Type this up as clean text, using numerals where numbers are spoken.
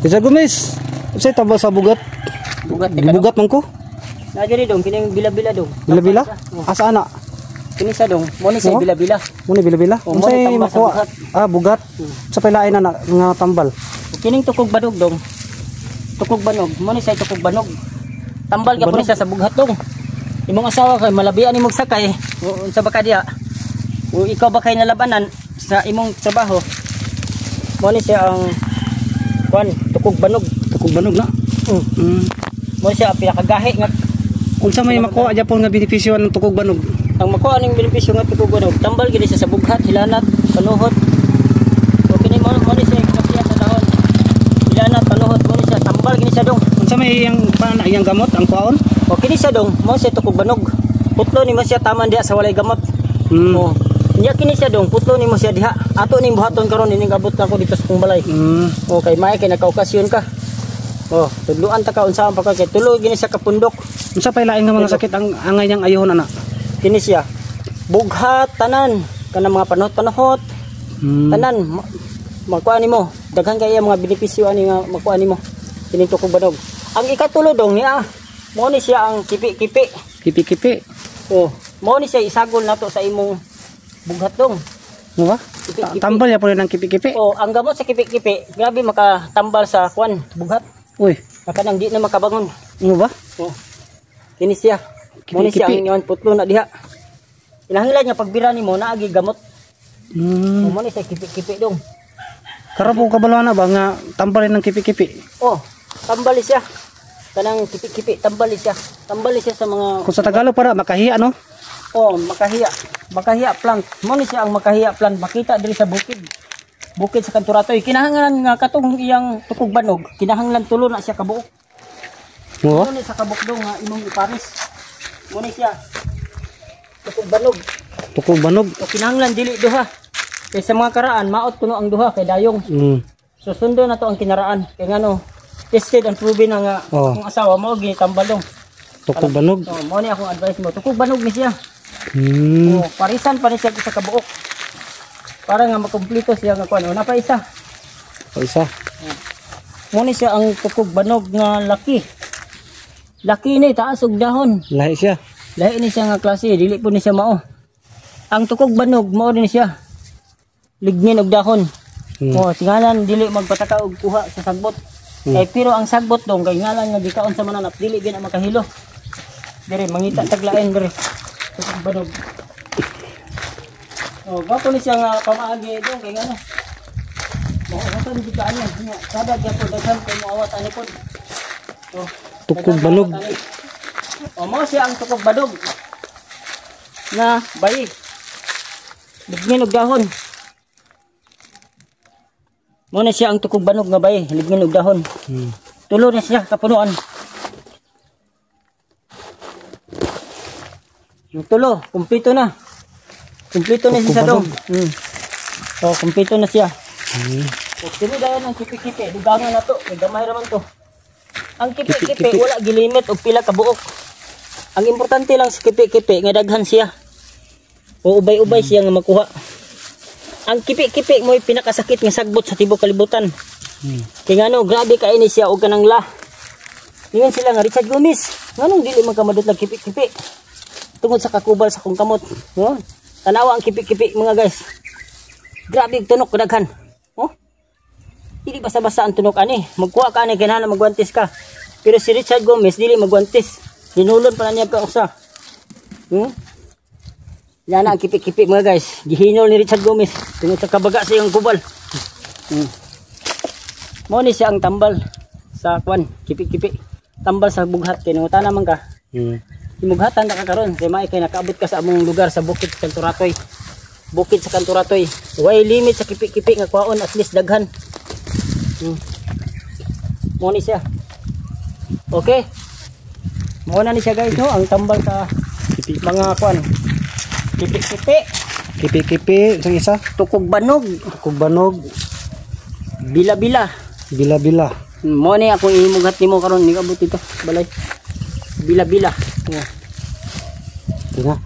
Isa Gomez. Unsay tabal sa bugat? Bugat Bugat man ko. na diri dong kining bila-bila dong. Bila-bila? Asa ana? Kini sa dong, mo ni sa bila-bila. Muni bila-bila. O, mo ni Unsay tambal sa makuha? bugat. Bugat. Sa palain na nga tambal. Kining tukog banog dong. Tukog banog, mo ni sa tukog banog. Tambal ka po ni siya sa bughat dong. Imong asawa kay malabian imong sakay, unsa ba ka diha? O ikaw ba kay nalabanan sa imong trabaho? Mo ni siya ang kuan, tukog banog. Tukog banog na. Mo siya pinakagahi nga Unsa may makuha gyapon nga benepisyo ng tukog banog? ang makuha ning benepisyo nga tukog banog. Tambal gid siya sa bughat, hilanat, panuhot. O kini mo ni siya kapya sa dahon. Hilanat, panuhot mo ni siya tambal gid siya dong. Unsa may yang gamot ang kuhaon? O kini siya dong, mo siya tukog banog. Putlo ni mo siya taman diha sa walay gamot. O nya kini siya dong, putlo ni mo siya diha. Ato ning buhaton karon ining abot na ko dito sa kong balay. O kay may kay nakaokasyon ka. O tudluan ta ka unsa pa ka kay tulo gini siya kapundok. Unsa pay lain nga mga sakit ang angay niyang ayohon ana? Kini siya bughat tanan kana mga panahot-panahot. Tanan makuha nimo. Daghan kay mga benepisyo ani nga makuha nimo. Kini tukog banog. Ang ikatulo dong niya mo ni siya ang kipi-kipi. Kipi-kipi. O mo ni siya isagol nato sa imong bughat dong. Mo ba? Kipi-kipi. Tambal ya po ng kipi-kipi. O ang gamot sa kipi-kipi, grabe makatambal sa kuan bughat. Uy, Makanang di na makabangon. mo ba? O kini siya. Mo ni siya ang Kipi-kipi. ingon putlo na diha. Ilahanglan niya pagbira nimo naagi gamot. Mo ni siya kipi-kipi dong. Karabo kabalo na ba nga tambalin ng kipi-kipi? Oh, tambali siya. Kanang kipi-kipi, tambali siya. Tambali siya sa mga Kung sa Tagalog para makahiya no? oh, makahiya. Makahiya plant. Mo ni siya ang makahiya plant. Makita diri sa bukid. Bukid sa Kanturatoy. Kinahanglan nga katong iyang tukog banog. Kinahanglan tulo na siya kabuok. Mo ba? Mo ni sa kabukdong nga imong ipares. Mo ni siya. Tukog banog. Tukog banog. O kinahanglan dili duha. Kay sa mga karaan maot kuno ang duha kay dayong. Susundo na to ang kinaraan. Kay ngano tested and proven na nga kung asawa mo ginitambal dong. Tukog banog. So, mo ni akong advice mo. Tukog banog ni siya. O, parisan pa ni siya sa kabuok. Para nga makumpleto siya nga kuan. Una pa isa. O isa. Mo ni siya ang tukog banog nga laki. Laki ni taas og dahon. Lahi siya. Lahi ni siya nga klase, dili po ni siya mao. Ang tukog banog mao din siya. Lignin og dahon. O tingalan dili magpataka og kuha sa sagbot. Kay pero ang sagbot dong kay ngalan nga gikaon sa mananap dili gyud makahilo. Dire mangita taglain dire. Tukog banog. O gapo ni siya nga pamaagi dong kay ngano. Mao di ka ano, kada gyapon daghan kay moawat ani pod. O Tukog banog. o mo siya ang tukog banog na bayi. Lignin og dahon. Mo na siya ang tukog banog nga bayi, lignin og dahon. Tulo na siya kapunuan. Yung tulo, kumpleto na. Kumpleto na siya dong. So, kumpleto na siya. So, sino dayon ang kipi-kipi, dugangan na to, may gamay raman to. Ang kipi-kipi wala gilimit og pila ka buok. Ang importante lang sa kipi-kipi nga daghan siya. O ubay-ubay siya nga makuha. Ang kipi-kipi mo pinakasakit nga sagbot sa tibok kalibutan. Kaya ngano grabe ka ini siya og kanang la. Ingon sila nga Richard Gomez, nganong dili man ka madutlag kipi-kipi? Tungod sa kakubal sa kong kamot. No? Tanawa ang kipi-kipi mga guys. Grabe tunok kadaghan. Oh? Dili basta-basta ang tunok ani. Magkuha ka ani kinahanglan magwantis ka. Pero si Richard Gomez dili magwantis. Hinulon pa na niya ka usa. Yan na ang kipi-kipi mga guys. Gihinol ni Richard Gomez. Tungod sa kabaga sa iyong kubal. Mo ni siya ang tambal sa kwan. Kipi-kipi. Tambal sa bughat. Tinuta naman ka. Imughatan na ka karon. Kaya kay nakaabot ka sa among lugar sa bukid sa Kanturatoy. Bukid sa Kanturatoy. Way limit sa kipi-kipi nga kwaon at least daghan. Mo ni siya. Okay. Mo na ni siya guys no. Ang tambal sa mga kwan. Kipi-kipi. Kipi-kipi, isang isa. Tukog banog. Tukog banog. Bila-bila. Bila-bila. Mo ni akong imugat nimo karon ni abot dito balay. Bila-bila. Tingnan.